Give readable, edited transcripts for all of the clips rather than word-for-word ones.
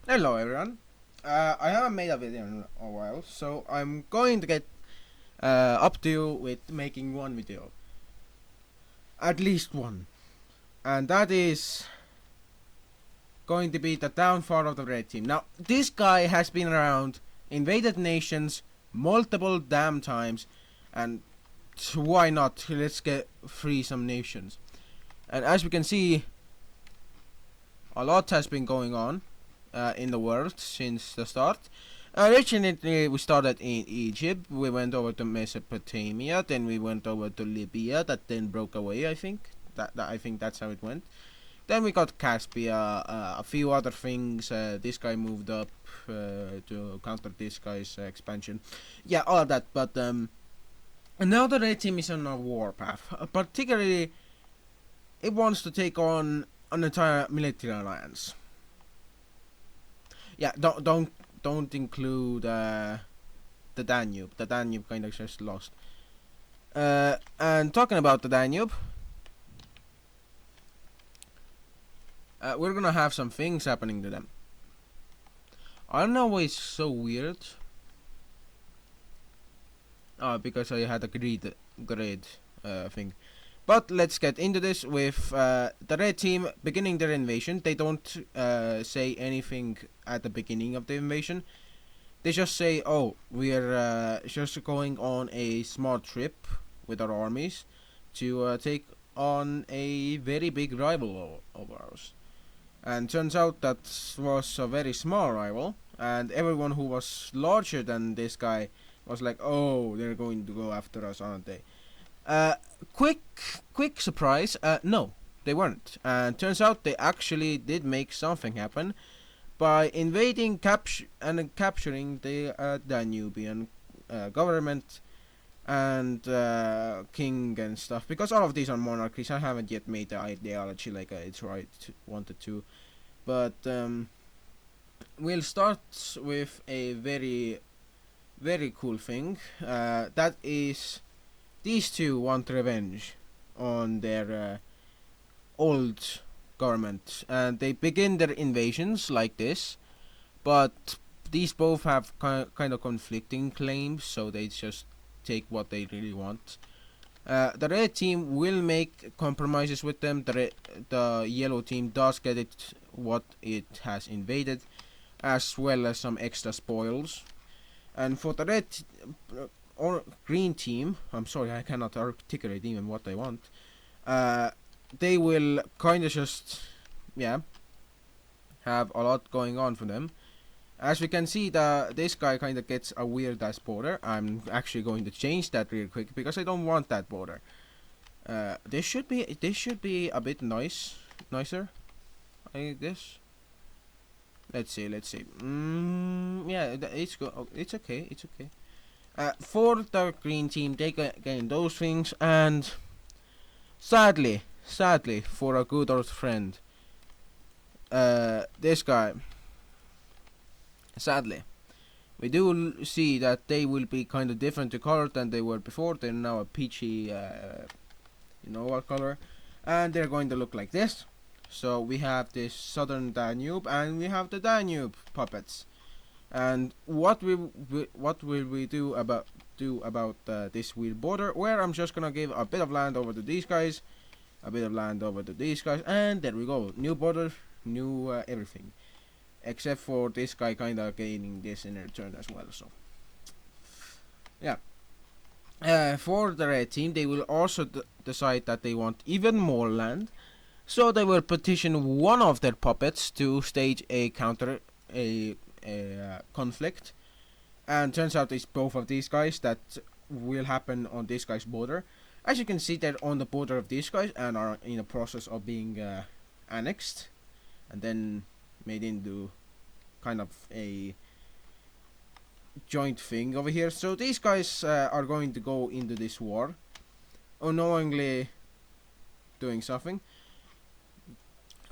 Hello everyone. I haven't made a video in a while, so I'm going to get up to you with making one video. At least one. And that is going to be the downfall of the red team. Now, this guy has been around, invaded nations multiple damn times, and why not? Let's get free some nations. And as we can see, a lot has been going on in the world since the start. Originally, we started in Egypt, we went over to Mesopotamia, then we went over to Libya, that then broke away, I think. I think that's how it went. Then we got Caspia, a few other things. This guy moved up to counter this guy's expansion. Yeah, all of that, but and now the red team is on a warpath. Particularly, it wants to take on an entire military alliance. Yeah, don't include the Danube. The Danube kind of just lost. And talking about the Danube, we're gonna have some things happening to them. I don't know why it's so weird. Because I had a grid thing. But let's get into this with the red team beginning their invasion. They don't say anything at the beginning of the invasion. They just say, "Oh, we're just going on a small trip with our armies to take on a very big rival of ours." And turns out that was a very small rival, and everyone who was larger than this guy was like, "Oh, they're going to go after us, aren't they?" Uh, quick surprise. No, they weren't. And turns out they actually did make something happen by invading and capturing the Danubian government and king and stuff. Because all of these are monarchies. I haven't yet made the ideology like I wanted to, but we'll start with a very cool thing. That is, these two want revenge on their old government, and they begin their invasions like this. But these both have kind of conflicting claims, so they just take what they really want. The red team will make compromises with them. The yellow team does get it what it has invaded, as well as some extra spoils. And for the red or green team, I'm sorry, I cannot articulate even what I want. They will kind of just, yeah, have a lot going on for them. As we can see, this guy kind of gets a weird ass border. I'm actually going to change that real quick because I don't want that border. This should be a bit nicer, I guess. Let's see. Yeah, it's go. Oh, it's okay. It's okay. For the green team, they gain those things, and sadly, for a good old friend, this guy, sadly, we do see that they will be kind of different to color than they were before. They're now a peachy, you know what color, and they're going to look like this. So we have this southern Danube, and we have the Danube puppets. And what will we do about this weird border? Where I'm just gonna give a bit of land over to these guys, a bit of land over to these guys, and there we go. New border, new everything, except for this guy kind of gaining this in return as well. So yeah. For the red team, they will also decide that they want even more land, so they will petition one of their puppets to stage a conflict, and turns out it's both of these guys that will happen on this guy's border. As you can see, they're on the border of these guys and are in the process of being annexed and then made into kind of a joint thing over here. So these guys are going to go into this war unknowingly doing something.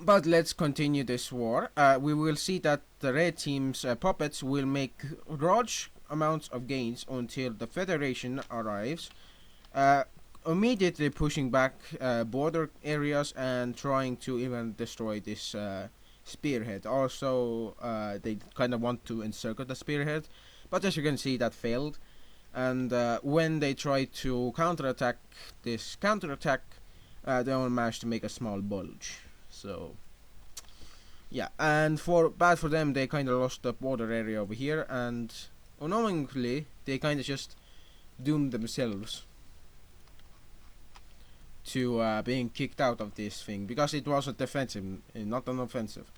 But let's continue this war. We will see that the red team's puppets will make large amounts of gains until the Federation arrives, immediately pushing back border areas and trying to even destroy this spearhead. Also, they kind of want to encircle the spearhead, but as you can see, that failed. And when they try to counterattack this counterattack, they only managed to make a small bulge. So yeah, and for bad for them, they kind of lost the border area over here, and unknowingly they kind of just doomed themselves to being kicked out of this thing because it was a defensive, not an offensive.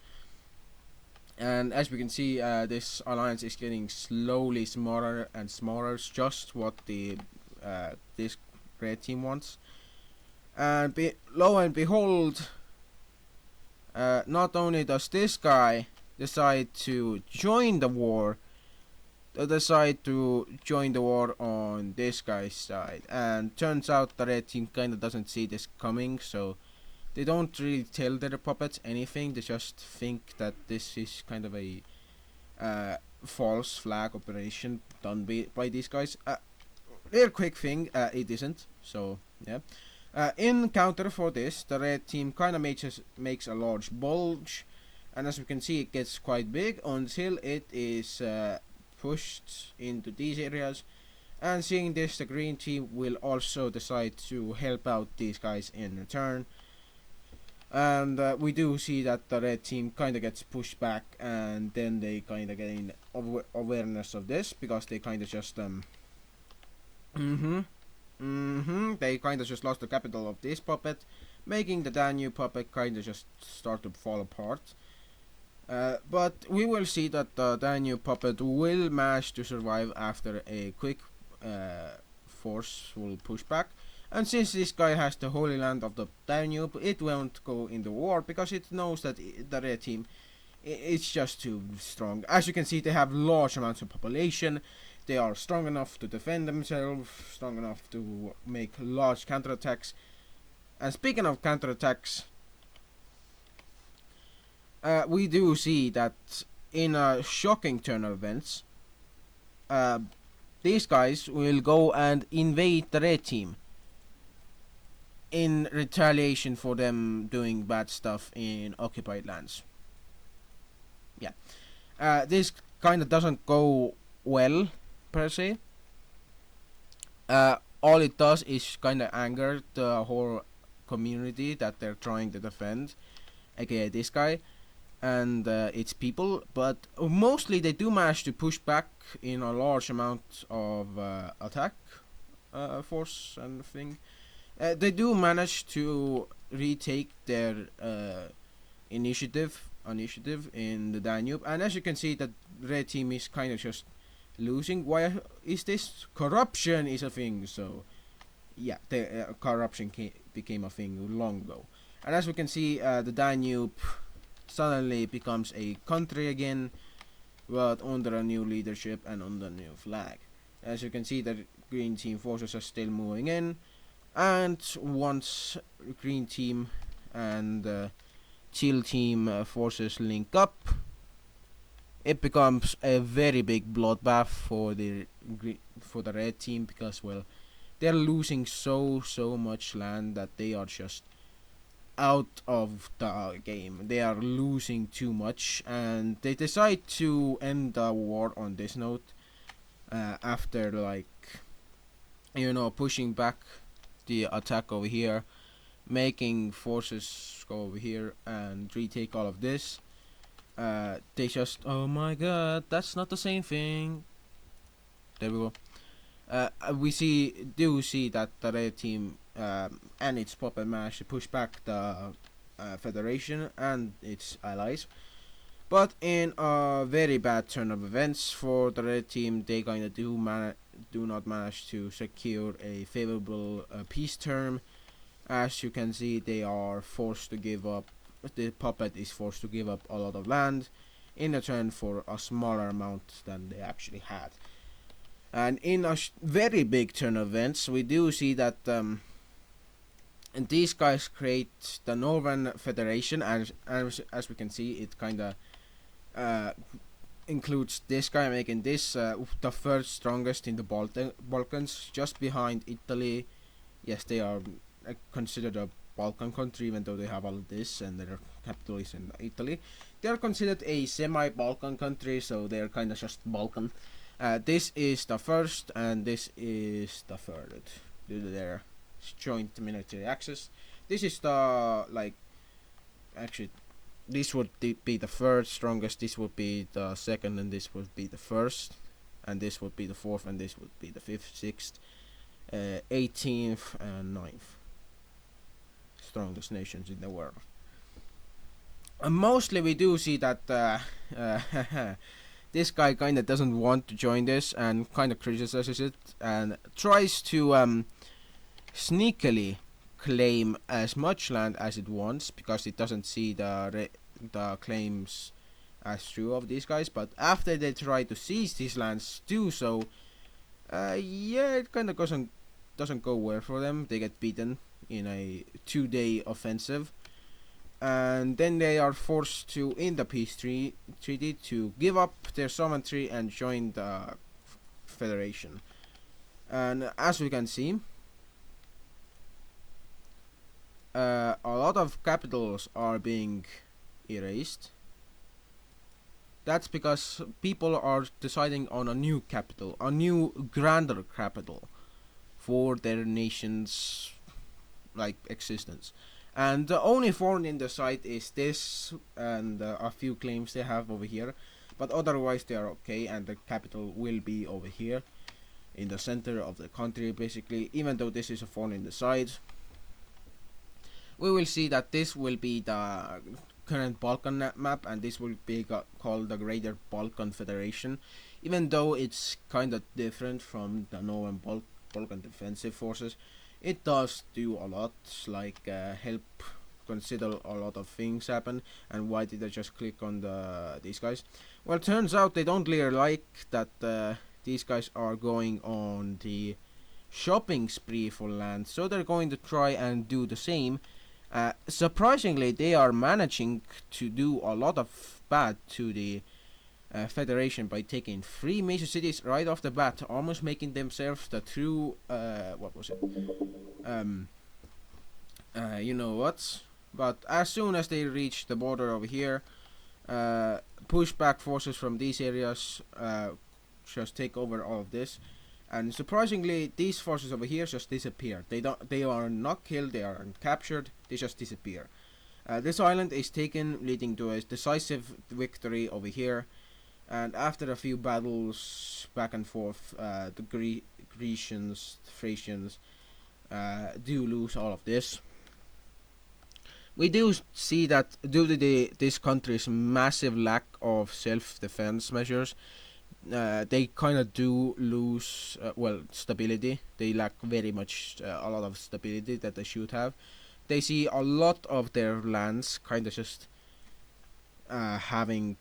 And as we can see, this alliance is getting slowly smaller and smaller. It's just what the this red team wants. And lo and behold, not only does this guy decide to join the war, they decide to join the war on this guy's side. And turns out the red team kind of doesn't see this coming, so they don't really tell their puppets anything. They just think that this is kind of a false flag operation done by these guys. Real quick thing, it isn't. So yeah. In counter for this, the red team kind of makes a large bulge, and as we can see, it gets quite big until it is pushed into these areas. And seeing this, the green team will also decide to help out these guys in return. And we do see that the red team kind of gets pushed back, and then they kind of gain awareness of this because they kind of just they kind of just lost the capital of this puppet, making the Danube puppet kind of just start to fall apart. But we will see that the Danube puppet will manage to survive after a quick forceful pushback. And since this guy has the Holy Land of the Danube, it won't go in the war because it knows that the red team it's just too strong. As you can see, they have large amounts of population. They are strong enough to defend themselves, strong enough to make large counterattacks. And speaking of counterattacks, we do see that in a shocking turn of events, these guys will go and invade the red team in retaliation for them doing bad stuff in occupied lands. Yeah. This kind of doesn't go well, per se. All it does is kind of anger the whole community that they're trying to defend, aka this guy, and its people, but mostly they do manage to push back in a large amount of attack force and thing. They do manage to retake their initiative in the Danube, and as you can see, the red team is kind of just losing. Why is this? Corruption is a thing. So yeah, the corruption became a thing long ago, and as we can see, the Danube suddenly becomes a country again, but under a new leadership and under a new flag. As you can see, the green team forces are still moving in, and once green team and teal team forces link up, it becomes a very big bloodbath for the red team because, well, they're losing so much land that they are just out of the game. They are losing too much, and they decide to end the war on this note after, like, pushing back the attack over here, making forces go over here and retake all of this. They just, oh my god, that's not the same thing. There we go. We do see that the red team and its puppet managed to push back the Federation and its allies. But in a very bad turn of events for the red team, they kind of do not manage to secure a favorable peace term. As you can see, they are forced to give up. The puppet is forced to give up a lot of land in return for a smaller amount than they actually had. And in a very big turn of events, we do see that and these guys create the Northern Federation, and as we can see, it kind of includes this guy, making this the third strongest in the Balkans, just behind Italy. Yes, they are considered a Balkan country, even though they have all of this and their capital is in Italy. they're considered a semi-Balkan country, so they're kind of just Balkan. This is the first, and this is the third due to their joint military axis. This is the actually this would be the third strongest. This would be the second, and this would be the first, and this would be the fourth, and this would be the fifth, sixth, 18th, and 9th strongest nations in the world. And mostly we do see that this guy kind of doesn't want to join this and kind of criticizes it and tries to sneakily claim as much land as it wants because it doesn't see the claims as true of these guys. But after they try to seize these lands, do so, yeah, it kind of doesn't go well for them. They get beaten in a 2-day offensive, and then they are forced to, in the peace treaty, to give up their sovereignty and join the federation. And as we can see, a lot of capitals are being erased. That's because people are deciding on a new capital, a new grander capital for their nation's existence. And the only thorn in the side is this and a few claims they have over here, but otherwise they are okay, and the capital will be over here in the center of the country basically. Even though this is a thorn in the side, we will see that this will be the current Balkan map, and this will be called the Greater Balkan Federation, even though it's kind of different from the Northern Balkan Defensive Forces. It does do a lot, help consider a lot of things happen. And why did I just click on these guys? Well, it turns out they don't really like that these guys are going on the shopping spree for land, so they're going to try and do the same. Surprisingly, they are managing to do a lot of bad to the federation by taking 3 major cities right off the bat, almost making themselves the true you know what. But as soon as they reach the border over here, push back forces from these areas just take over all of this. And surprisingly, these forces over here just disappear. They are not killed, they aren't captured, they just disappear. This island is taken, leading to a decisive victory over here. And after a few battles back and forth, the Grecians, Thracians do lose all of this. We do see that due to this country's massive lack of self-defense measures, they kind of do lose stability. They lack very much a lot of stability that they should have. They see a lot of their lands kind of just having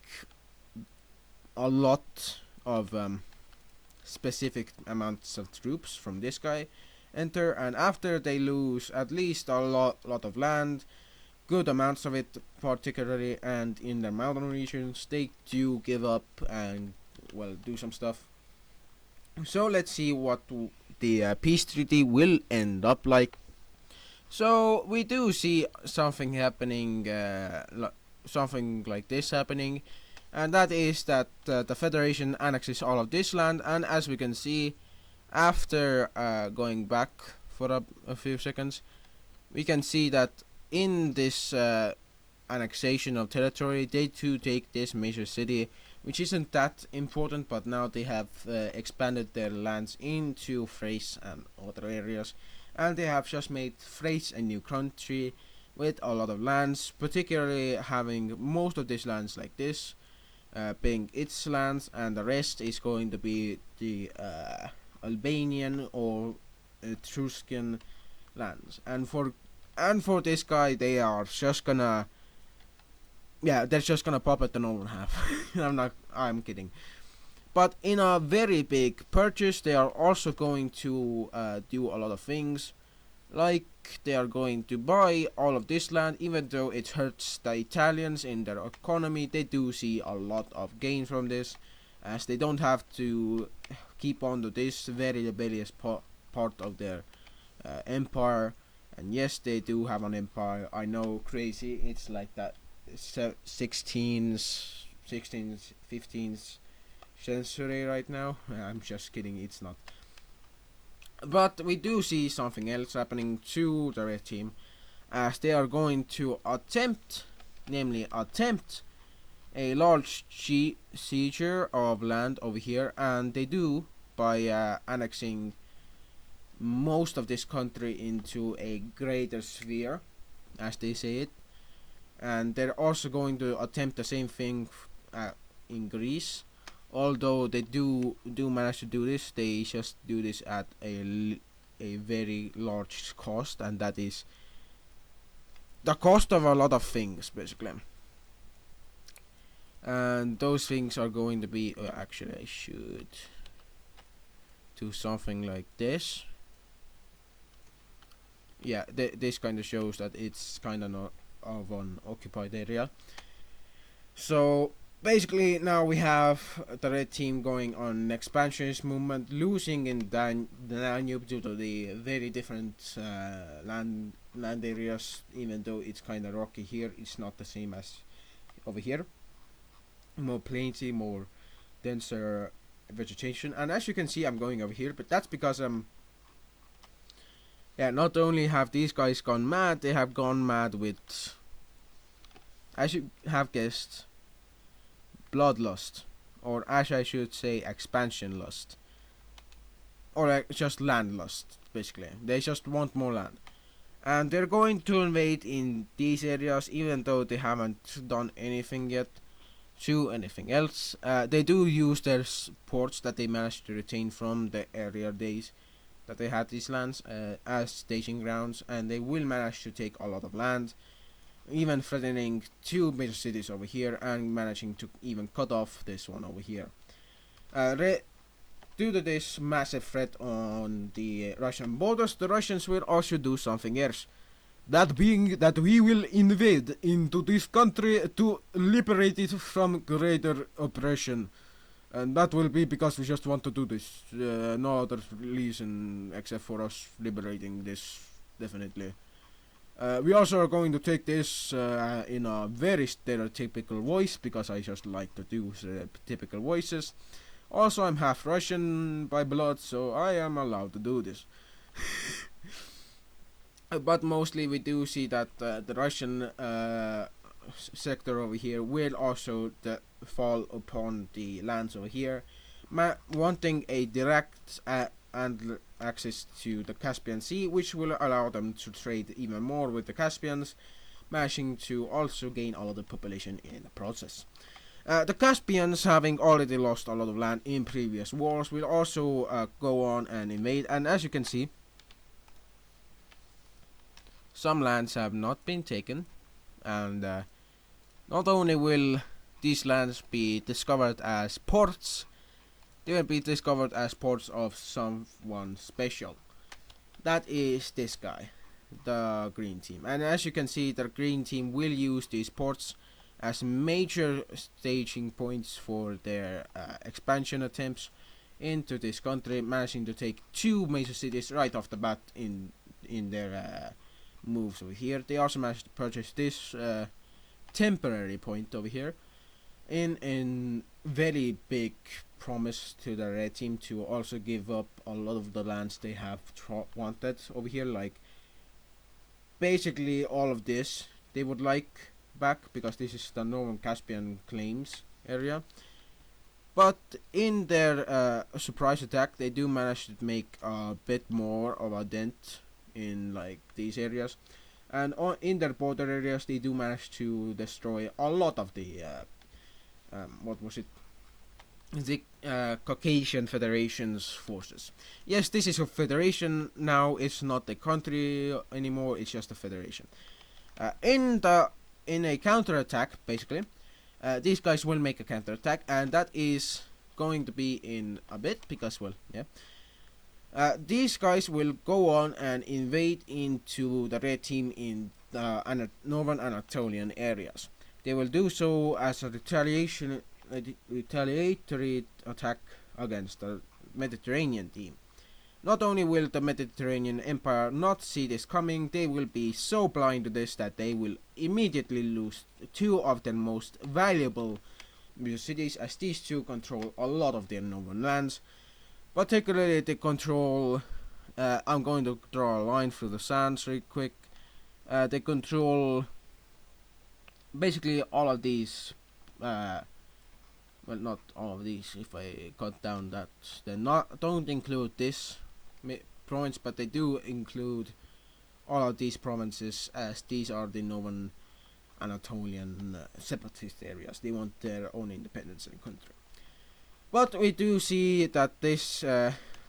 a lot of specific amounts of troops from this guy enter, and after they lose at least a lot of land, good amounts of it particularly, and in the mountain regions, they do give up and do some stuff. So let's see what the peace treaty will end up like. So we do see something happening, something like this happening, and that is that the Federation annexes all of this land. And as we can see, after going back for a few seconds, we can see that in this annexation of territory, they too take this major city, which isn't that important, but now they have expanded their lands into Thrace and other areas, and they have just made Thrace a new country with a lot of lands, particularly having most of these lands like this being its lands, and the rest is going to be the Albanian or Etruscan lands. And for this guy, they are just gonna they're just gonna pop at the northern half. I'm kidding. But in a very big purchase, they are also going to do a lot of things. Like, they are going to buy all of this land, even though it hurts the Italians in their economy. They do see a lot of gain from this, as they don't have to keep on to this very rebellious part of their empire. And yes, they do have an empire. I know, crazy. It's like that. 16th, 16th, 15th century right now. I'm just kidding, it's not. But we do see something else happening to the red team, as they are going to attempt a large seizure of land over here, and they do by annexing most of this country into a greater sphere, as they say it. And they're also going to attempt the same thing in Greece. Although they do manage to do this, they just do this at a very large cost, and that is the cost of a lot of things, basically. And those things are going to be actually I should do something like this. Yeah, this kind of shows that it's kind of not of an occupied area. So basically now we have the red team going on an expansionist movement, losing in Danube due to the very different land areas. Even though it's kind of rocky here, it's not the same as over here. More plainy, more denser vegetation. And as you can see, I'm going over here, but that's because not only have these guys gone mad, they have gone mad with, as you have guessed, bloodlust, or as I should say, expansion lust, or just land lust. Basically, they just want more land, and they're going to invade in these areas, even though they haven't done anything yet to anything else. They do use their ports that they managed to retain from the earlier days that they had these lands as staging grounds, and they will manage to take a lot of land, even threatening two major cities over here and managing to even cut off this one over here. Due to this massive threat on the Russian borders, the Russians will also do something else. That being that we will invade into this country to liberate it from greater oppression. And that will be because we just want to do this. No other reason except for us liberating this, definitely. We also are going to take this in a very stereotypical voice, because I just like to do typical voices. Also, I'm half Russian by blood, so I am allowed to do this. But mostly we do see that the Russian sector over here will also fall upon the lands over here, wanting a direct and access to the Caspian Sea, which will allow them to trade even more with the Caspians, managing to also gain a lot of population in the process. The Caspians, having already lost a lot of land in previous wars, will also go on and invade, and as you can see, some lands have not been taken, and not only will these lands be discovered as ports, they will be discovered as ports of someone special. That is this guy, the green team. And as you can see, the green team will use these ports as major staging points for their expansion attempts into this country, managing to take two major cities right off the bat in their moves over here. They also managed to purchase this temporary point over here in very big promise to the red team to also give up a lot of the lands they have wanted over here, like basically all of this they would like back, because this is the Northern Caspian claims area. But in their surprise attack, they do manage to make a bit more of a dent in like these areas, and in their border areas they do manage to destroy a lot of the the Caucasian Federation's forces. Yes, this is a federation now, it's not a country anymore, it's just a federation. In a counterattack, basically, these guys will make a counterattack, and that is going to be in a bit, because, well, yeah. These guys will go on and invade into the red team in the northern Anatolian areas. They will do so as a retaliatory attack against the Mediterranean team. Not only will the Mediterranean Empire not see this coming, they will be so blind to this that they will immediately lose two of their most valuable cities, as these two control a lot of their northern lands. Particularly, they control. I'm going to draw a line through the sands real quick. They control basically all of these. Well, not all of these. If I cut down that, they don't include this province, but they do include all of these provinces, as these are the northern Anatolian separatist areas. They want their own independence in the country. But we do see that this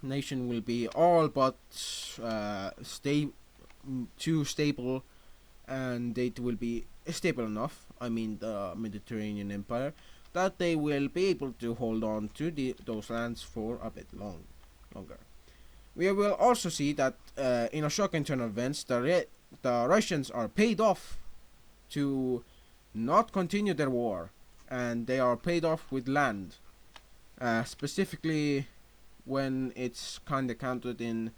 nation will be all but too stable, and it will be stable enough. I mean, the Mediterranean Empire, that they will be able to hold on to those lands for a bit longer. We will also see that in a shocking turn of events, the Russians are paid off to not continue their war, and they are paid off with land. Specifically, when it's kind of counted in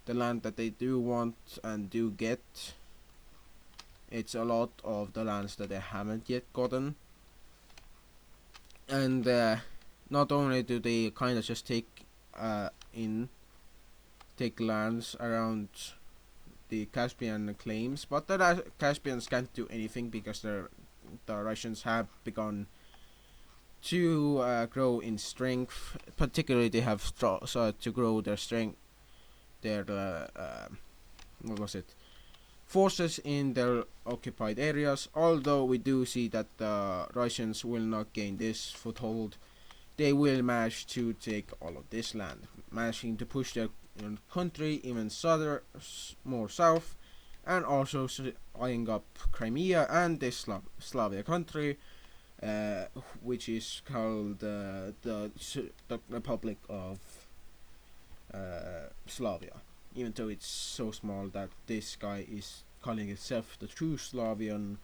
the land that they do want and do get, it's a lot of the lands that they haven't yet gotten. And not only do they kind of just take lands around the Caspian claims, but the Caspians can't do anything because the Russians have begun to grow in strength. Particularly, they have started to grow their strength, their forces in their occupied areas. Although we do see that the Russians will not gain this foothold, they will manage to take all of this land, managing to push their country even more south, and also eyeing up Crimea and this Slavia country, which is called the Republic of Slavia. Even though it's so small that this guy is calling itself the true Slavian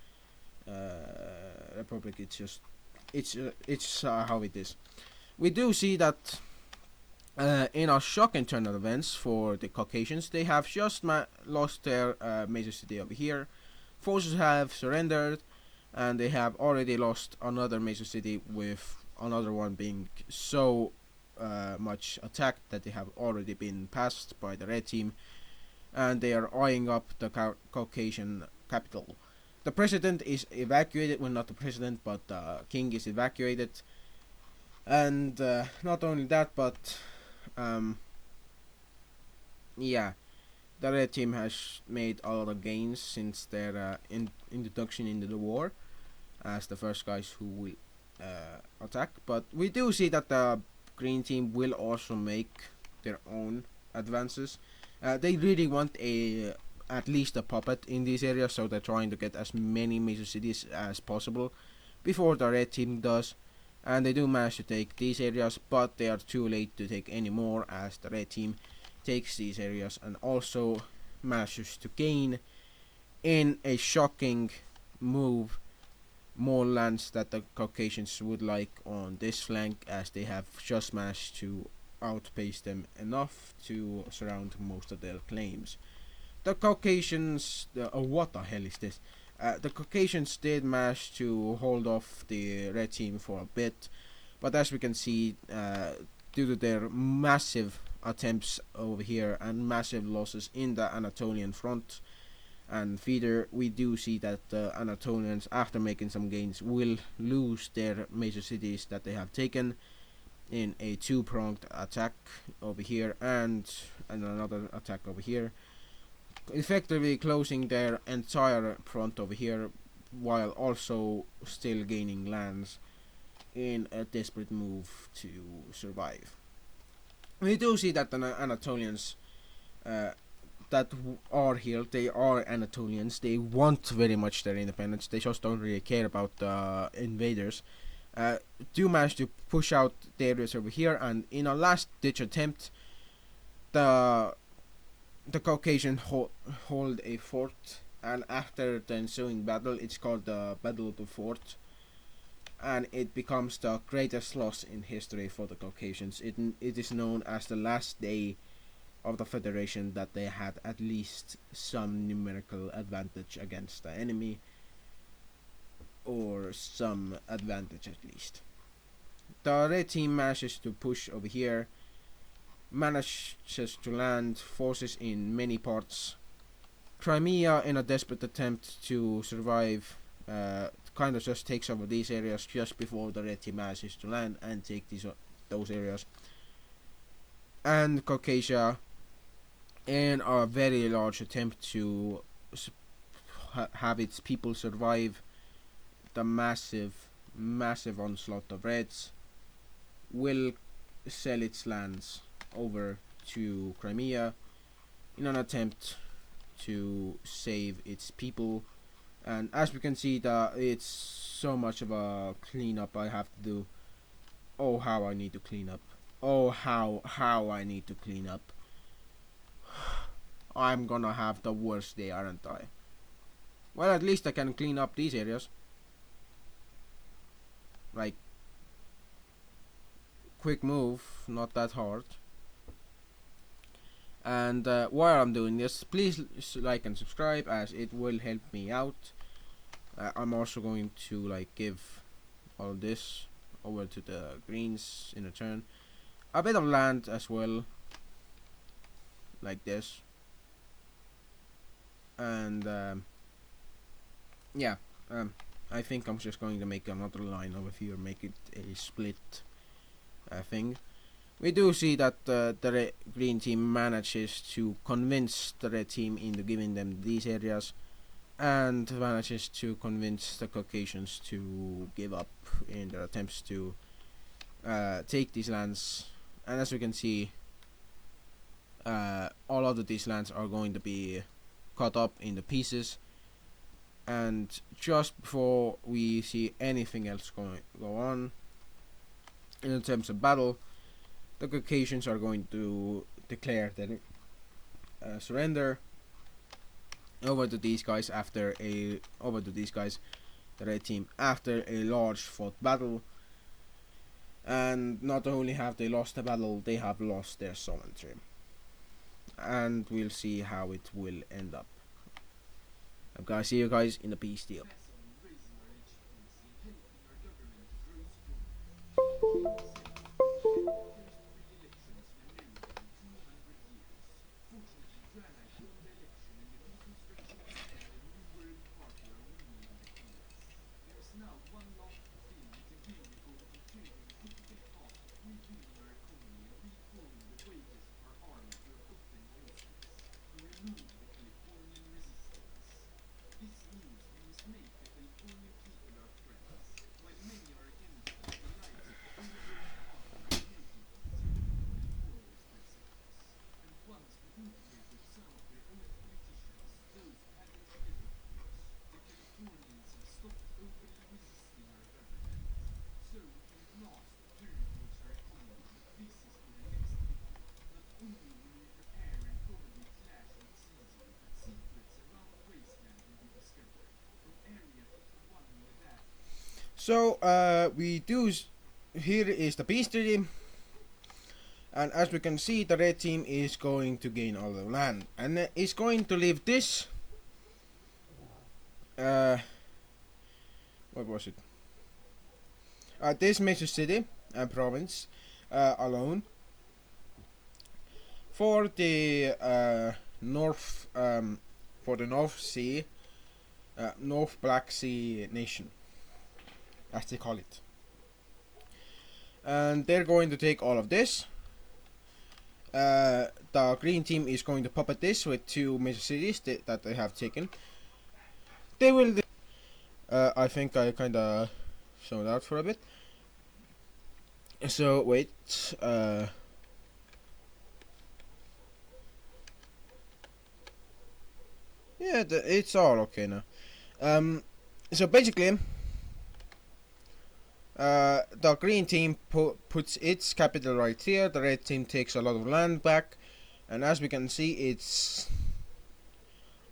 Republic, it's how it is. We do see that in a shocking turn of events for the Caucasians, they have just lost their major city over here. Forces have surrendered, and they have already lost another major city, with another one being so much attacked that they have already been passed by the red team, and they are eyeing up the Caucasian capital. The president is evacuated. Well, not the president, but the king is evacuated. And not only that, but yeah, the red team has made a lot of gains since their introduction into the war, as the first guys who will attack. But we do see that the green team will also make their own advances. They really want at least a puppet in these areas, so they're trying to get as many major cities as possible before the red team does. And they do manage to take these areas, but they are too late to take any more, as the red team takes these areas and also manages to gain, in a shocking move, more lands that the Caucasians would like on this flank, as they have just managed to outpace them enough to surround most of their claims. The Caucasians, what the hell is this? The Caucasians did manage to hold off the red team for a bit, but as we can see, due to their massive attempts over here and massive losses in the Anatolian front and feeder, we do see that the Anatolians, after making some gains, will lose their major cities that they have taken in a two-pronged attack over here and another attack over here, effectively closing their entire front over here, while also still gaining lands in a desperate move to survive. We do see that the Anatolians that are here, they are Anatolians. They want very much their independence. They just don't really care about the invaders. Do manage to push out the areas over here, and in a last-ditch attempt, the Caucasian hold a fort, and after the ensuing battle, it's called the Battle of the Fort, and it becomes the greatest loss in history for the Caucasians. It is known as the last day of the Federation that they had at least some numerical advantage against the enemy, or some advantage at least. The red team manages to push over here, manages to land forces in many parts. Crimea, in a desperate attempt to survive, kind of just takes over these areas just before the red team manages to land and take those areas. And Caucasia, in a very large attempt to have its people survive the massive onslaught of Reds, will sell its lands over to Crimea in an attempt to save its people. And as we can see, that it's so much of a cleanup I have to do. Oh, how I need to clean up. Oh, how I need to clean up. I'm gonna have the worst day, aren't I? Well, at least I can clean up these areas. Like, quick move, not that hard. And while I'm doing this, please like and subscribe, as it will help me out. I'm also going to give all this over to the greens in return. A bit of land as well, like this. And yeah, I think I'm just going to make another line over here, make it a split thing. We do see that the green team manages to convince the red team into giving them these areas, and manages to convince the Caucasians to give up in their attempts to take these lands. And as we can see, all of these lands are going to be cut up into pieces. And just before we see anything else go on in terms of battle, the Caucasians are going to declare their surrender over to these guys the red team, after a large fought battle. And not only have they lost the battle, they have lost their sovereignty. And we'll see how it will end up. I'm gonna see you guys in the peace deal. So here is the peace treaty, and as we can see, the red team is going to gain all the land, and is going to leave this what was it? This major city and province alone for the North Sea, North Black Sea nation, as they call it. And they're going to take all of this. The green team is going to puppet this with two major cities that they have taken. They will. I think I kinda zoned out for a bit. So wait. Yeah, it's all okay now. So basically, the green team puts its capital right here. The red team takes a lot of land back, and as we can see, it's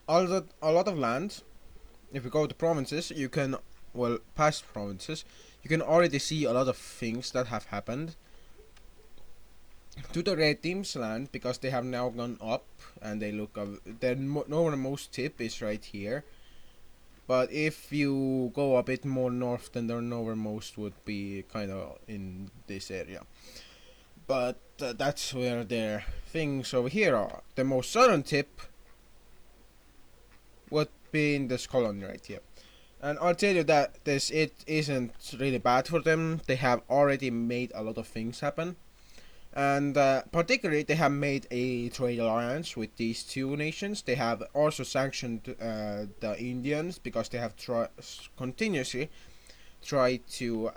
a lot of land. If we go to provinces, you can, well, past provinces, you can already see a lot of things that have happened. to the red team's land because they have now gone up and they look up. Their northernmost tip is right here, but if you go a bit more north, then their northernmost would be kind of in this area. But that's where their things over here are. The most southern tip would be in this colony right here. And I'll tell you that it isn't really bad for them. They have already made a lot of things happen. And particularly, they have made a trade alliance with these two nations. They have also sanctioned the Indians because they have continuously tried to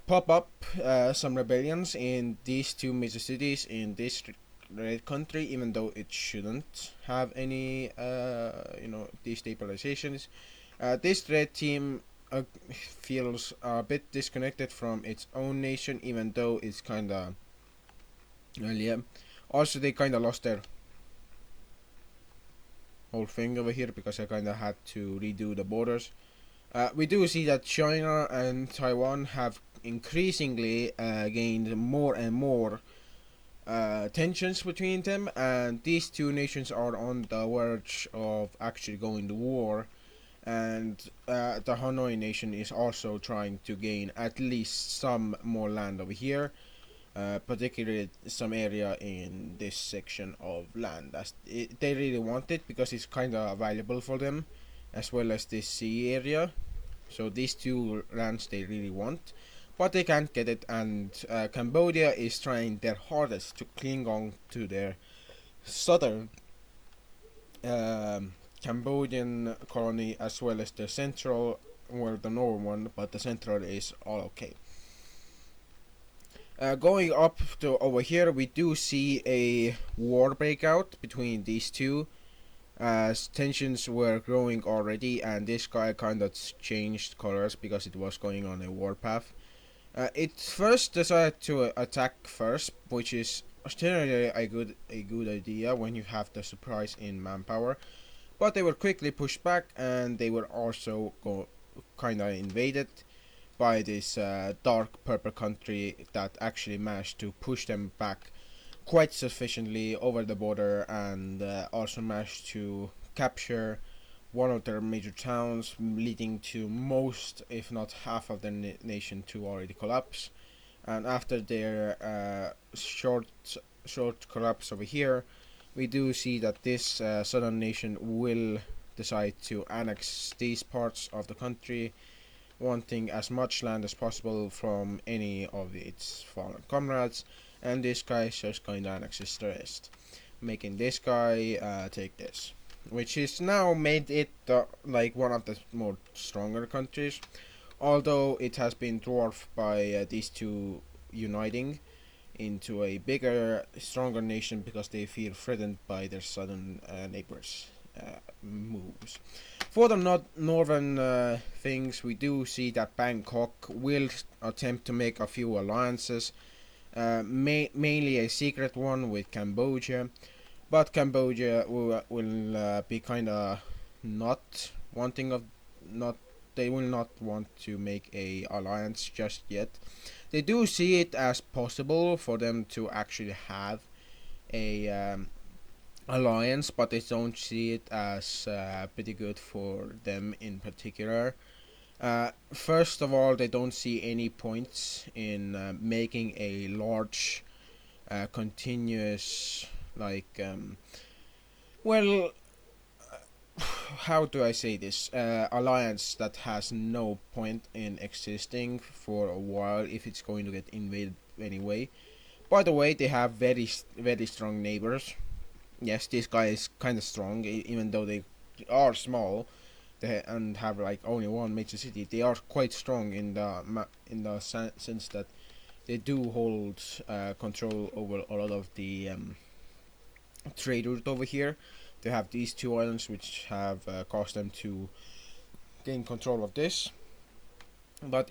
pop up some rebellions in these two major cities in this red country, even though it shouldn't have any, destabilizations. This red team feels a bit disconnected from its own nation, even though it's kinda, well, yeah. Also, they kinda lost their whole thing over here because I kinda had to redo the borders. We do see that China and Taiwan have increasingly gained more and more tensions between them, and these two nations are on the verge of actually going to war. And the Hanoi nation is also trying to gain at least some more land over here, particularly some area in this section of land. They really want it because it's kind of valuable for them, as well as this sea area. So these two lands they really want, but they can't get it, and Cambodia is trying their hardest to cling on to their southern Cambodian colony as well as the central, well, the northern one, but the central is all okay. Going up to over here, we do see a war breakout between these two, as tensions were growing already, and this guy kind of changed colors because it was going on a warpath. It first decided to attack first, which is generally a good idea when you have the surprise in manpower. But they were quickly pushed back, and they were also kind of invaded by this dark purple country that actually managed to push them back quite sufficiently over the border, and also managed to capture one of their major towns, leading to most, if not half, of the nation to already collapse. And after their short collapse over here, we do see that this southern nation will decide to annex these parts of the country, wanting as much land as possible from any of its fallen comrades, and this guy just kinda annexes the rest, making this guy take this, which is now made it like one of the more stronger countries, although it has been dwarfed by these two uniting into a bigger, stronger nation because they feel threatened by their southern neighbors' moves. For the northern things, we do see that Bangkok will attempt to make a few alliances, mainly a secret one with Cambodia, but Cambodia will be kind of not wanting of not they will not want to make a alliance just yet. They do see it as possible for them to actually have a alliance, but they don't see it as pretty good for them in particular. First of all, they don't see any points in making a large, continuous, like, well, how do I say this? Alliance that has no point in existing for a while if it's going to get invaded anyway. By the way, they have very strong neighbors. Yes, this guy is kind of strong, even though they are small and have like only one major city. They are quite strong in the sense that they do hold control over a lot of the trade route over here. They have these two islands which have caused them to gain control of this. But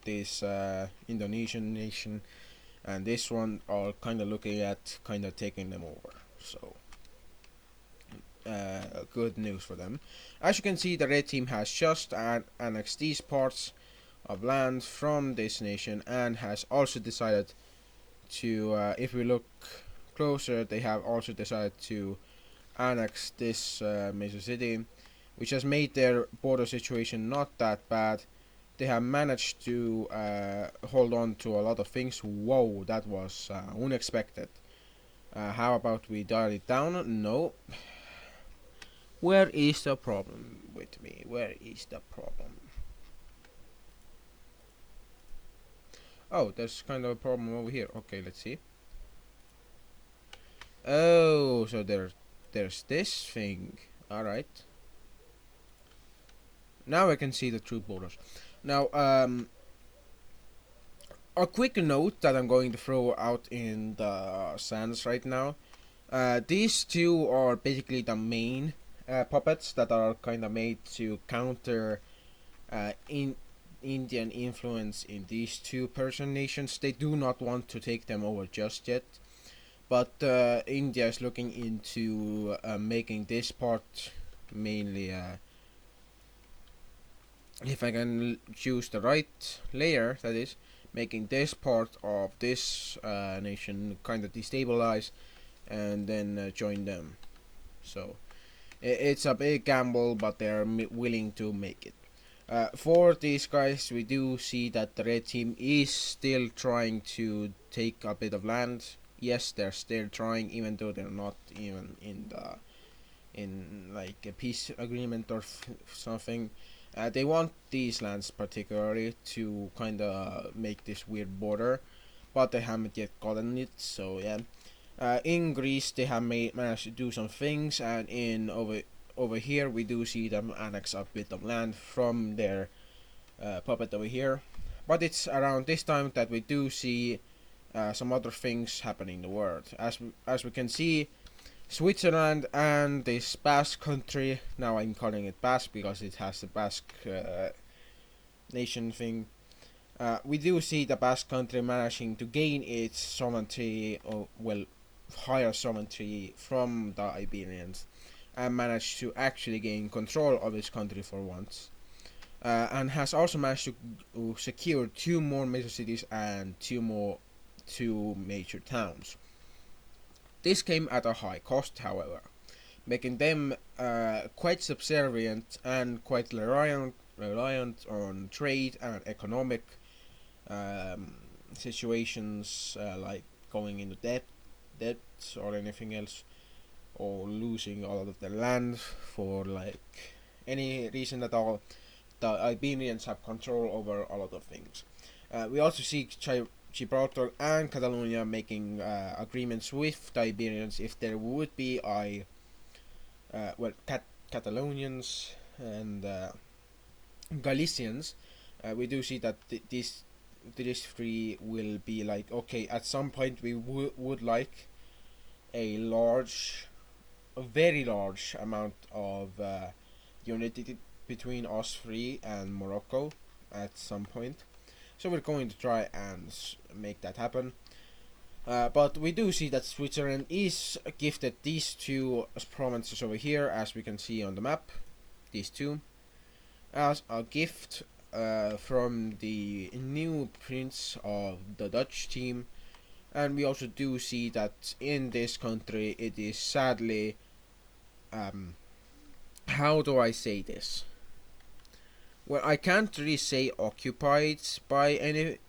this Indonesian nation and this one are kind of looking at kind of taking them over. So good news for them. As you can see, the red team has just annexed these parts of land from this nation and has also decided to, if we look closer, they have also decided to annex this major city, which has made their border situation not that bad. They have managed to hold on to a lot of things. Whoa, that was unexpected. How about we dial it down? No. Where is the problem with me? Where is the problem? Oh, there's kind of a problem over here. Okay, let's see. Oh, so there's this thing. Alright. Now I can see the true borders. Now, a quick note that I'm going to throw out in the sands right now. These two are basically the main puppets that are kind of made to counter in Indian influence in these two Persian nations. They do not want to take them over just yet, but India is looking into making this part mainly. If I can choose the right layer, that is, making this part of this nation kind of destabilize and then join them. So it's a big gamble, but they're willing to make it. For these guys, we do see that the red team is still trying to take a bit of land. Yes, they're still trying, even though they're not even in like a peace agreement or something. They want these lands particularly to kind of make this weird border, but they haven't yet gotten it. So yeah, in Greece they have managed to do some things, and in over here we do see them annex a bit of land from their puppet over here. But it's around this time that we do see some other things happening in the world. As we can see, Switzerland and this Basque country, now I'm calling it Basque because it has the Basque nation thing. We do see the Basque country managing to gain its sovereignty, or well, higher sovereignty from the Iberians, and managed to actually gain control of its country for once. And has also managed to secure two more major cities and two major towns. This came at a high cost, however, making them quite subservient and quite reliant on trade and economic situations, like going into debt or anything else, or losing all of their land for like any reason at all. The Iberians have control over a lot of things. We also see Gibraltar and Catalonia making agreements with the Iberians if there would be Catalonians and Galicians. We do see that these three will be like, okay, at some point we would like a very large amount of unity between us three and Morocco at some point. So we're going to try and make that happen. But we do see that Switzerland is gifted these two provinces over here, as we can see on the map, these two, as a gift from the new prince of the Dutch team. And we also do see that in this country it is sadly, how do I say this? Well, I can't really say occupied by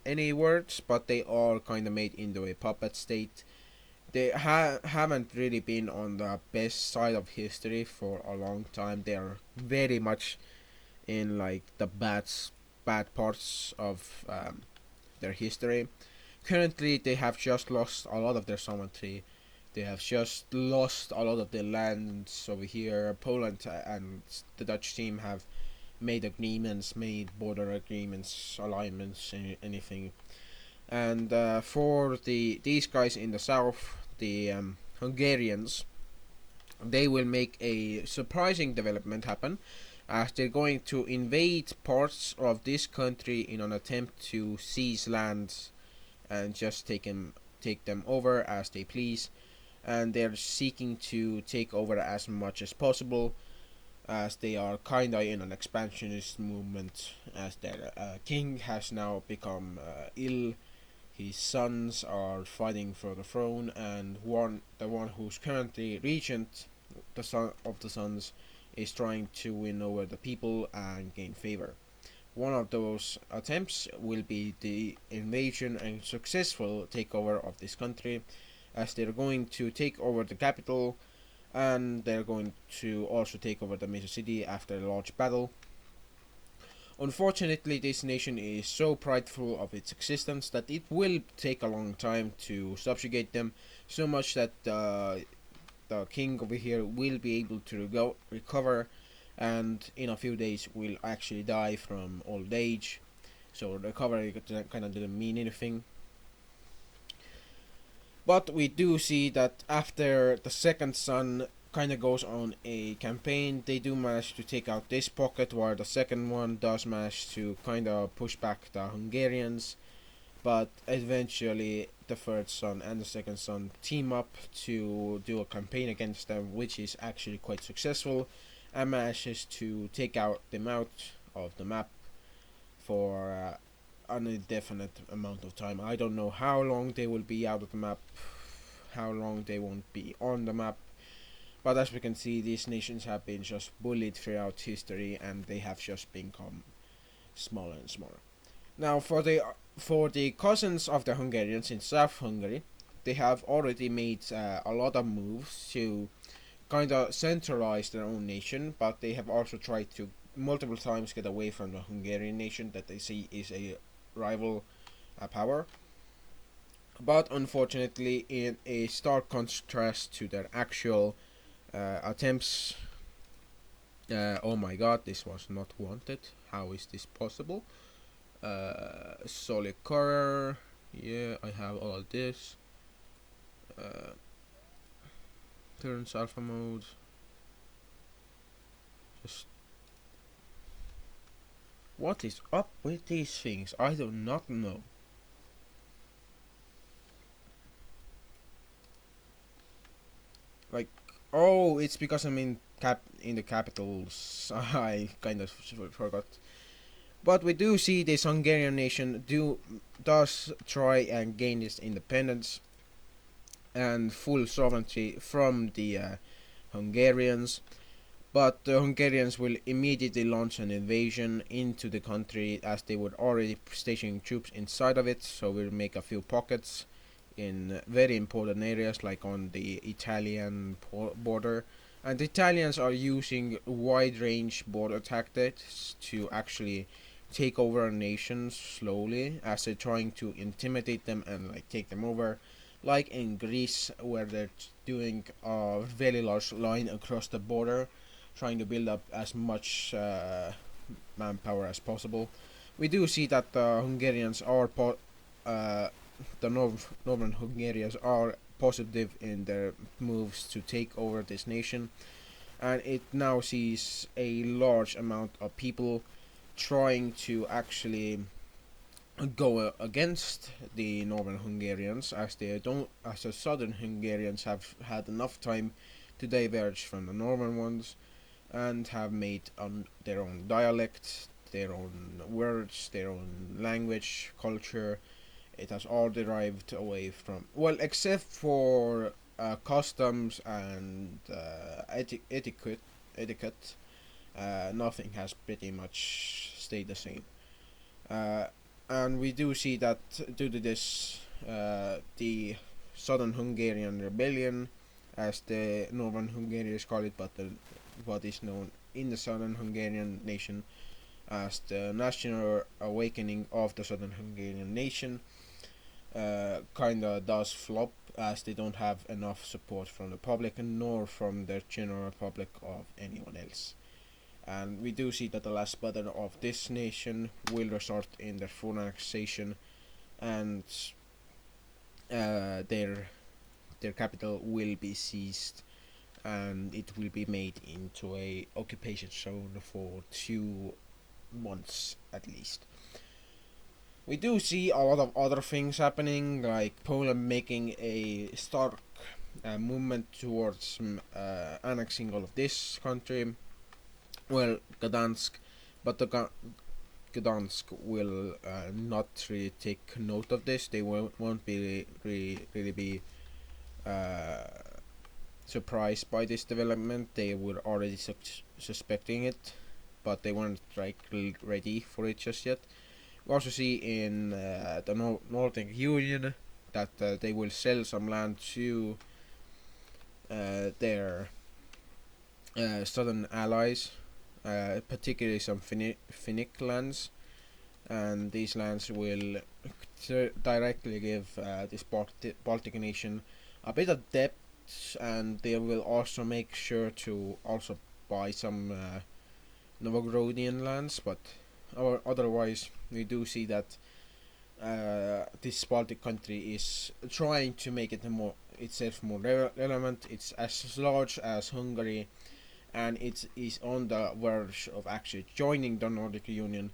any words, but they are kind of made into a puppet state. They haven't really been on the best side of history for a long time. They are very much in like the bad parts of their history. Currently, they have just lost a lot of their sovereignty. They have just lost a lot of their lands over here. Poland and the Dutch team have made agreements, made border agreements, alignments, anything. And for these guys in the south, the Hungarians, they will make a surprising development happen, as they're going to invade parts of this country in an attempt to seize lands and just take them over as they please. And they're seeking to take over as much as possible, as they are kinda in an expansionist movement, as their king has now become ill his sons are fighting for the throne, and the one who's currently regent, the son of the sons, is trying to win over the people and gain favor. One of those attempts will be the invasion and successful takeover of this country, as they're going to take over the capital, and they're going to also take over the major city after a large battle. Unfortunately, this nation is so prideful of its existence that it will take a long time to subjugate them, so much that the king over here will be able to recover, and in a few days will actually die from old age. So recovery kind of didn't mean anything. But we do see that after the second son kind of goes on a campaign, they do manage to take out this pocket, while the second one does manage to kind of push back the Hungarians. But eventually, the third son and the second son team up to do a campaign against them, which is actually quite successful, and manages to take them out of the map for an indefinite amount of time. I don't know how long they will be out of the map, how long they won't be on the map, but as we can see, these nations have been just bullied throughout history, and they have just become smaller and smaller. Now, for the cousins of the Hungarians in South Hungary, they have already made a lot of moves to kind of centralize their own nation, but they have also tried to multiple times get away from the Hungarian nation that they see is a rival power. But unfortunately, in a stark contrast to their actual attempts, oh my god, this was not wanted. How is this possible? Solid Courier, yeah, I have all of this. Turns alpha mode. Just what is up with these things? I do not know. Like, oh, it's because I'm in the capitals. I kind of forgot. But we do see this Hungarian nation does try and gain its independence and full sovereignty from the Hungarians, but the Hungarians will immediately launch an invasion into the country, as they were already stationing troops inside of it. So we'll make a few pockets in very important areas, like on the Italian border, and the Italians are using wide range border tactics to actually take over a nation slowly, as they're trying to intimidate them and like take them over, like in Greece, where they're doing a very large line across the border, trying to build up as much manpower as possible. We do see that the Hungarians are the northern Hungarians are positive in their moves to take over this nation, and it now sees a large amount of people trying to actually go against the northern Hungarians, as the southern Hungarians have had enough time to diverge from the northern ones and have made their own dialect, their own words, their own language, culture. It has all derived away from, well, except for customs and etiquette. Nothing has pretty much stayed the same. And we do see that due to this, the Southern Hungarian Rebellion, as the Northern Hungarians call it, but what is known in the Southern Hungarian nation as the National Awakening of the Southern Hungarian nation, kinda does flop, as they don't have enough support from the public nor from the general public of anyone else. And we do see that the last button of this nation will result in their full annexation, and their capital will be seized, and it will be made into a occupation zone for 2 months at least. We do see a lot of other things happening, like Poland making a stark movement towards annexing all of this country, well, Gdansk, but Gdansk will not really take note of this. They won't be really be uh, surprised by this development. They were already suspecting it, but they weren't like ready for it just yet. We also see in the Northern Union that they will sell some land to their southern allies, particularly some Finnic lands, and these lands will directly give this Baltic nation a bit of depth, and they will also make sure to also buy some Novgorodian lands, but otherwise we do see that this Baltic country is trying to make it itself more relevant. It's as large as Hungary, and it is on the verge of actually joining the Nordic Union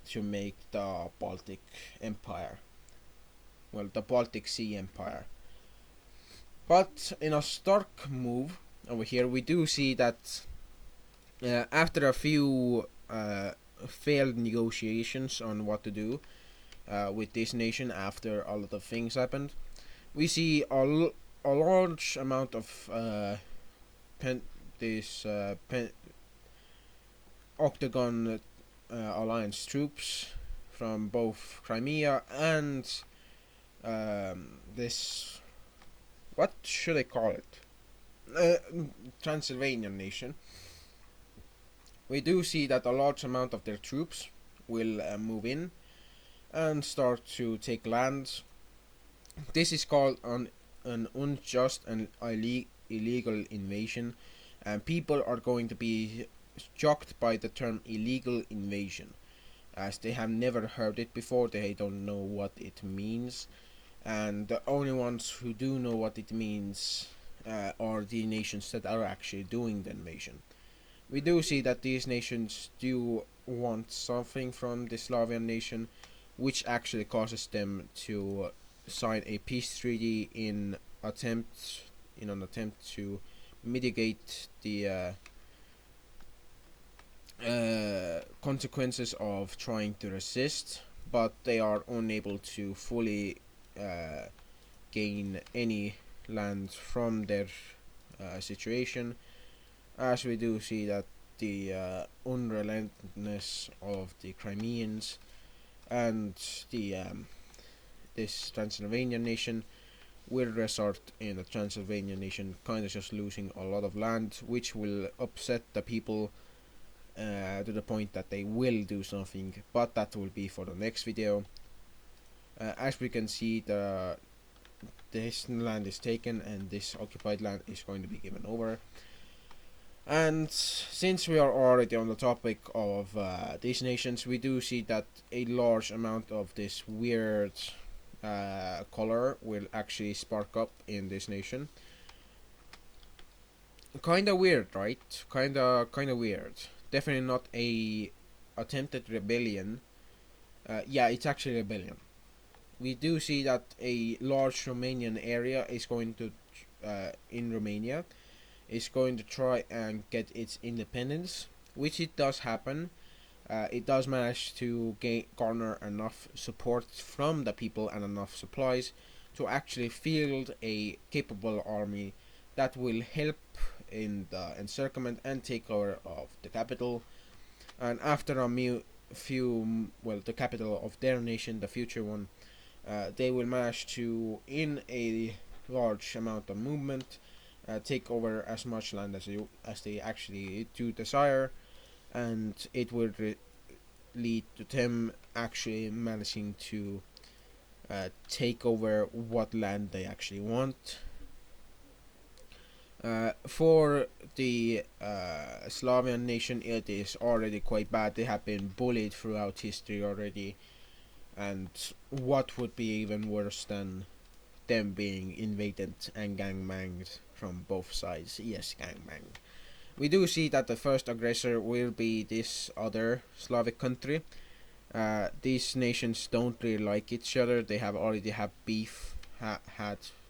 to make the Baltic Empire, well, the Baltic Sea Empire. But in a stark move over here, we do see that after a few failed negotiations on what to do with this nation after a lot of things happened, we see a large amount of Octagon Alliance troops from both Crimea and this, what should I call it? Transylvanian nation. We do see that a large amount of their troops will move in and start to take lands. This is called an unjust and illegal invasion, and people are going to be shocked by the term illegal invasion, as they have never heard it before. They don't know what it means, and the only ones who do know what it means are the nations that are actually doing the invasion. We do see that these nations do want something from the Slavian nation, which actually causes them to sign a peace treaty in an attempt to mitigate the consequences of trying to resist, but they are unable to fully gain any land from their situation, as we do see that the unrelentlessness of the Crimeans and the this Transylvanian nation will result in the Transylvanian nation kind of just losing a lot of land, which will upset the people to the point that they will do something, but that will be for the next video. As we can see, this land is taken and this occupied land is going to be given over. And since we are already on the topic of these nations, we do see that a large amount of this weird color will actually spark up in this nation. Kinda weird, right? Kinda weird. Definitely not a attempted rebellion. Yeah, it's actually a rebellion. We do see that a large Romanian area is going to, in Romania, is going to try and get its independence, which it does happen. It does manage to garner enough support from the people and enough supplies to actually field a capable army that will help in the encirclement and takeover of the capital. And after a few, well, the capital of their nation, the future one, they will manage to, in a large amount of movement, take over as much land as they actually do desire, and it will lead to them actually managing to take over what land they actually want. For the Slavian nation, it is already quite bad. They have been bullied throughout history already, and what would be even worse than them being invaded and gangbanged from both sides? Yes, gangbang. We do see that the first aggressor will be this other Slavic country. These nations don't really like each other. They have already beef.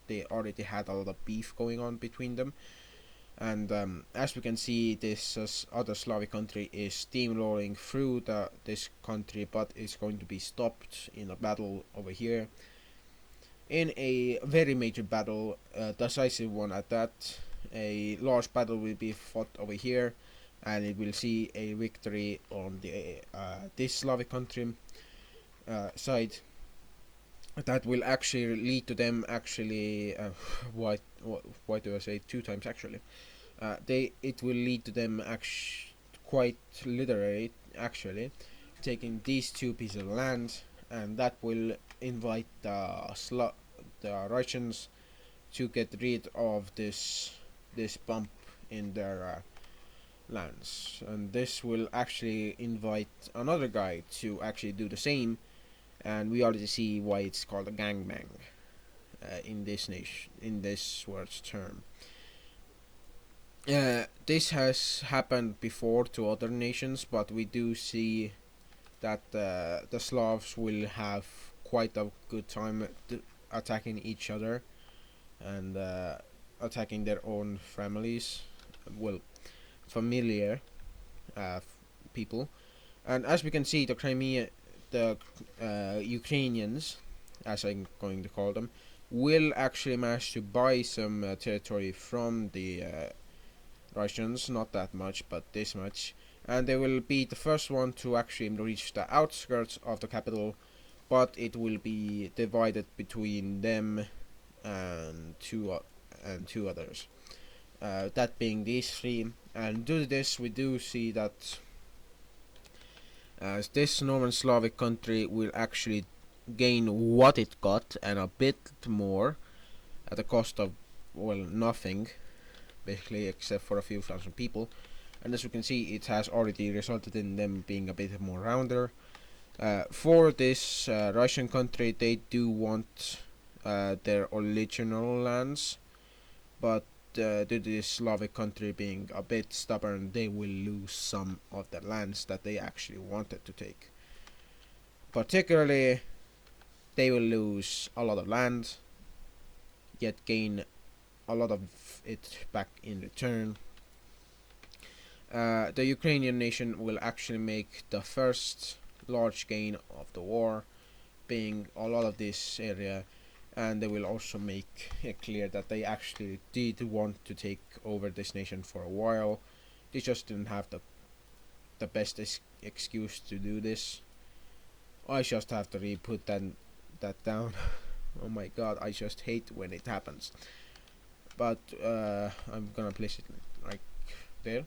They already had a lot of beef going on between them. And as we can see, this other Slavic country is steamrolling through this country, but is going to be stopped in a battle over here. In a very major battle, decisive one at that, a large battle will be fought over here, and it will see a victory on the this Slavic country side. That will actually lead to them actually. Why do I say it 2 times actually? It will lead to them quite literally actually taking these 2 pieces of land, and that will invite the Russians to get rid of this bump in their lands, and this will actually invite another guy to actually do the same, and we already see why it's called a gangbang in this word's term. This has happened before to other nations, but we do see that the Slavs will have quite a good time attacking each other and attacking their own families, well, familiar people. And as we can see, the Ukrainians, as I'm going to call them, will actually manage to buy some territory from the Russians, not that much, but this much, and they will be the first one to actually reach the outskirts of the capital, but it will be divided between them and two others. That being these 3, and due to this, we do see that this Northern Slavic country will actually gain what it got and a bit more at the cost of, well, nothing, basically, except for a few thousand people. And as you can see, it has already resulted in them being a bit more rounder. For this Russian country, they do want their original lands, but due to this Slavic country being a bit stubborn, they will lose some of the lands that they actually wanted to take. Particularly, they will lose a lot of land, yet gain a lot of it back in return. The Ukrainian nation will actually make the first large gain of the war, being a lot of this area, and they will also make it clear that they actually did want to take over this nation for a while. They just didn't have the best excuse to do this. I just have to re-put that down. Oh my god, I just hate when it happens. But I'm gonna place it right there.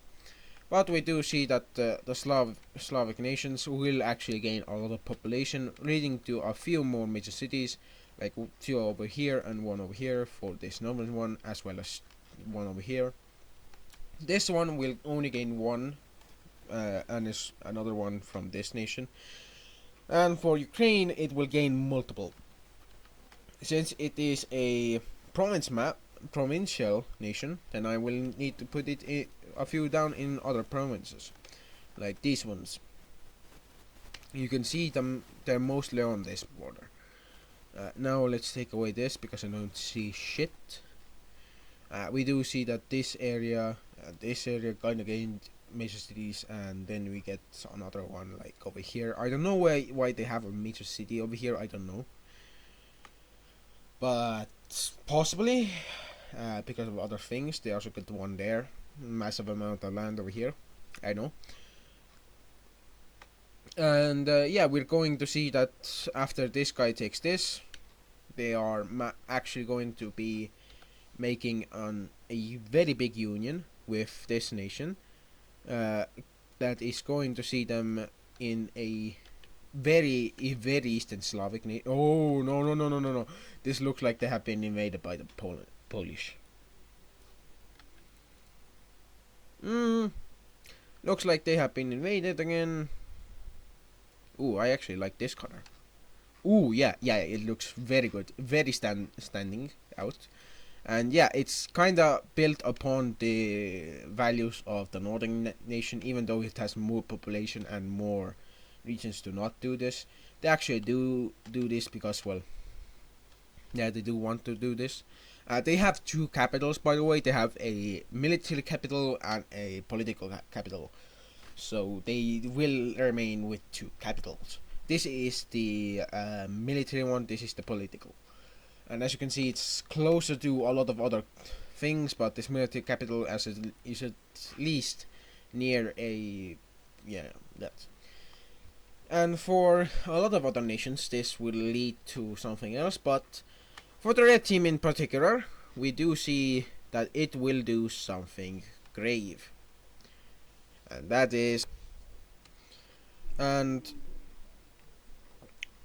But we do see that the Slavic nations will actually gain a lot of population, leading to a few more major cities, like 2 over here and 1 over here for this northern one, as well as 1 over here. This one will only gain 1, and is another one from this nation. And for Ukraine, it will gain multiple. Since it is a provincial nation, then I will need to put a few down in other provinces, like these ones. You can see them; they're mostly on this border. Now let's take away this because I don't see shit. We do see that this area kind of gained major cities, and then we get another one like over here. I don't know why they have a major city over here. I don't know, but possibly because of other things. They also got one there, massive amount of land over here. I know. And yeah, we're going to see that after this guy takes this, they are actually going to be making a very big union with this nation that is going to see them in a very Eastern Slavic nation. Oh, no. This looks like they have been invaded by the Polish. Looks like they have been invaded again. Ooh, I actually like this color. Ooh, yeah, it looks very good. Very standing out. And yeah, it's kinda built upon the values of the northern nation, even though it has more population and more regions to not do this. They actually do this because, well, yeah, they do want to do this. They have two capitals, by the way. They have a military capital and a political capital. So they will remain with two capitals. This is the military one, this is the political. And as you can see, it's closer to a lot of other things, but this military capital is at least near a... yeah, that. And for a lot of other nations, this will lead to something else, but for the red team in particular, we do see that it will do something grave. And that is... and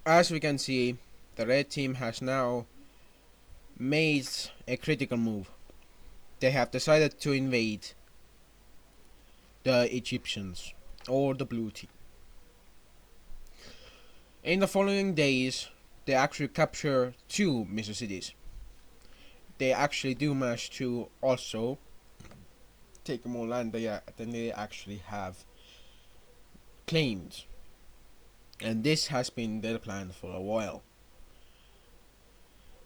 as we can see, the red team has now made a critical move. They have decided to invade the Egyptians, or the blue team. In the following days, they actually capture two major cities. They actually do manage to also take more land than they actually have claimed. And this has been their plan for a while.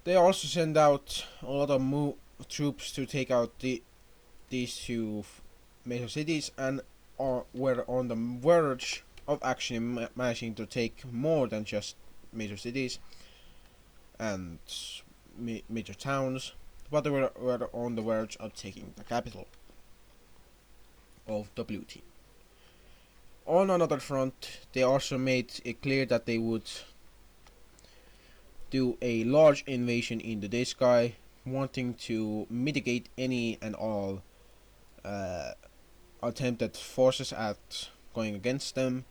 They also send out a lot of troops to take out these two major cities, and were on the verge of actually managing to take more than just major cities and major towns, but they were on the verge of taking the capital of the blue team. On another front, they also made it clear that they would do a large invasion into this sky, wanting to mitigate any and all attempted forces at going against them,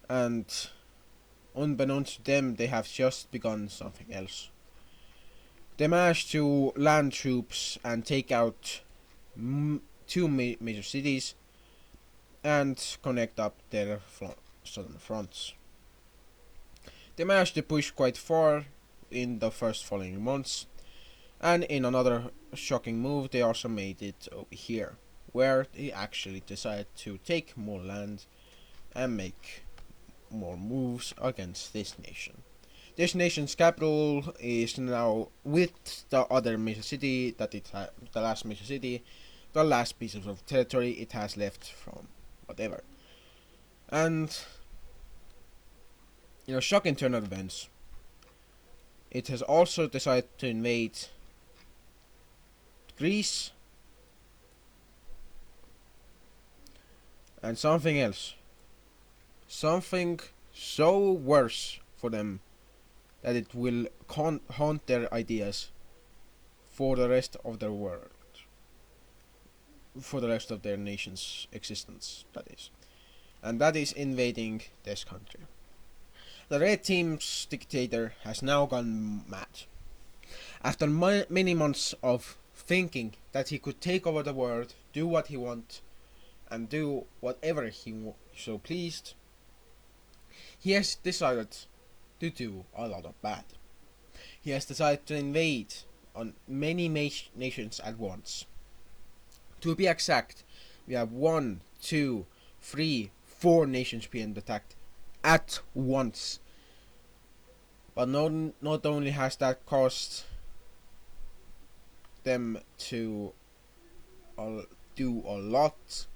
and unbeknownst to them, they have just begun something else. They managed to land troops and take out two major cities and connect up their southern fronts. They managed to push quite far in the first following months, and in another shocking move, they also made it over here, where they actually decided to take more land and make more moves against this nation. This nation's capital is now with the other major city that it had, the last major city, the last piece of territory it has left from whatever. And in a shocking turn of events, it has also decided to invade Greece and something else. Something so worse for them that it will haunt their ideas for the rest of their world. For the rest of their nation's existence, that is. And that is invading this country. The Red Team's dictator has now gone mad. After many months of thinking that he could take over the world, do what he wants, and do whatever he so pleased, he has decided to do a lot of bad. He has decided to invade on many nations at once. To be exact, we have 1, 2, 3, 4 nations being attacked at once. But not only has that caused them to do a lot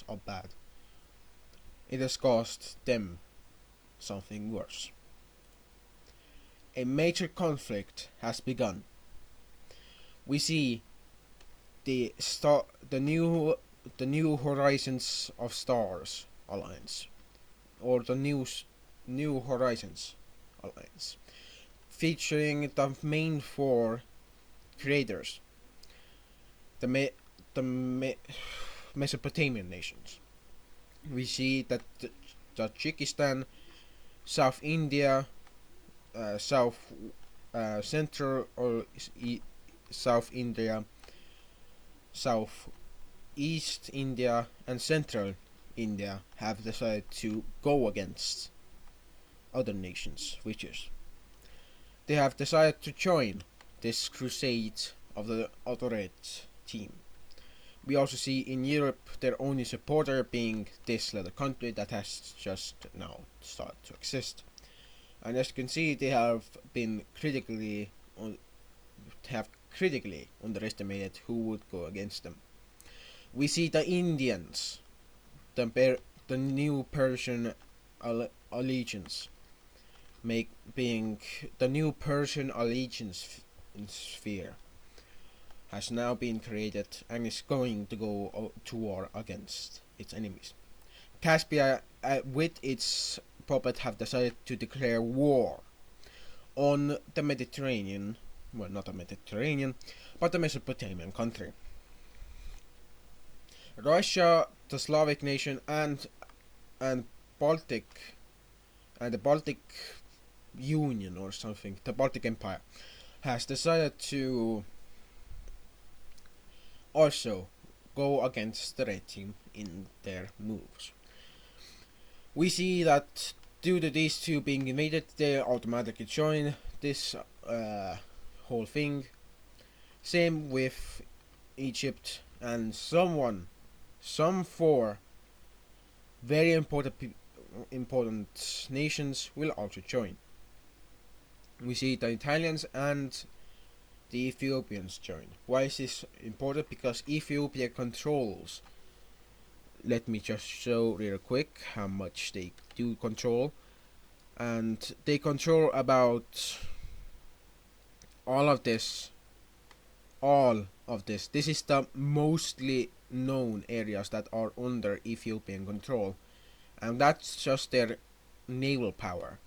of bad, it has caused them something worse. A major conflict has begun. We see the New Horizons of Stars Alliance, or the New Horizons Alliance, featuring the main 4 creators, the Mesopotamian nations. We see that Tajikistan, South India, South Central or South India, South East India, and Central India have decided to go against other nations' wishes. They have decided to join this crusade of the Red Team. We also see in Europe their only supporter being this little country that has just now started to exist. And as you can see, they have been critically underestimated who would go against them. We see the Indians, the new Persian allegiance, being the new Persian allegiance sphere has now been created and is going to go to war against its enemies. Caspia, with its puppet, have decided to declare war on the Mediterranean, well, not the Mediterranean, but the Mesopotamian country. Russia, the Slavic nation, and Baltic, and the Baltic Union or something, the Baltic Empire, has decided to also go against the Red Team in their moves. We see that due to these two being invaded, they automatically join this whole thing. Same with Egypt, and some four very important nations will also join. We see the Italians and the Ethiopians join. Why is this important? Because Ethiopia controls, let me just show real quick how much they do control, and they control about all of this. This is the mostly known areas that are under Ethiopian control, and that's just their naval power.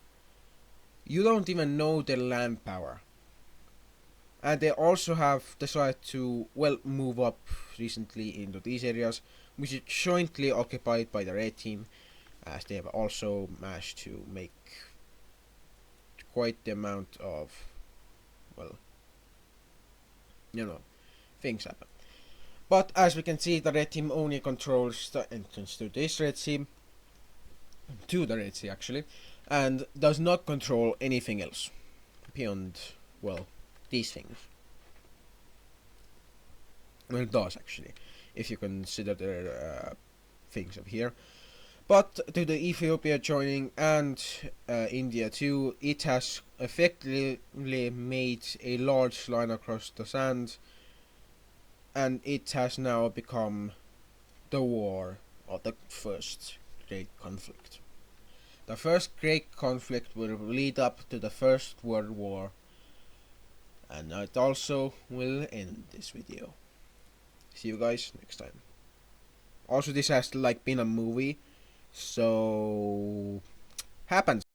You don't even know their land power. And they also have decided to, well, move up recently into these areas, which is jointly occupied by the Red Team, as they have also managed to make quite the amount of, well, things happen. But as we can see, the Red Team only controls the entrance to this Red Sea, to the Red Sea actually, and does not control anything else beyond, well, these things. Well, it does actually, if you consider the things up here. But to the Ethiopia joining and India too, it has effectively made a large line across the sand, and it has now become the war of the first great conflict. The first great conflict will lead up to the First World War, and it also will end this video. See you guys next time. Also, this has been a movie, so happens.